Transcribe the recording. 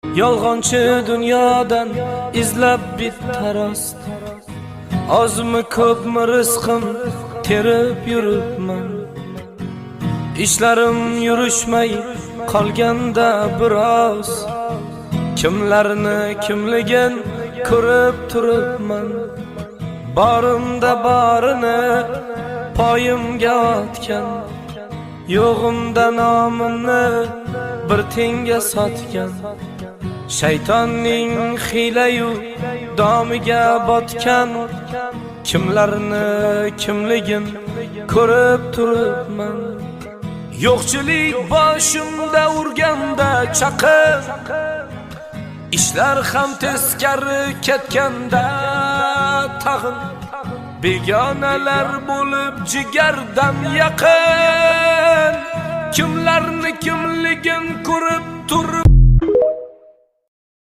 Yolg'onchi dunyodan izlab bitta rost, ozmi ko'pmi rizqim terib yuribman. Ishlarim yurishmay qolganda biroz, kimlarni kimligin ko'rib turibman. Borimda borini poyimga otgan, yo'g'imda nomimni bir tenga sotgan. Shaytonning hiylayu domiga botgan, kimlarni kimligin ko'rib turibman. Yo'qchilik boshimda urganda chaqib, ishlar ham teskari ketganda tag'in, begonalar bo'lib jigardan yaqin, kimlarni kimligin ko'rib turib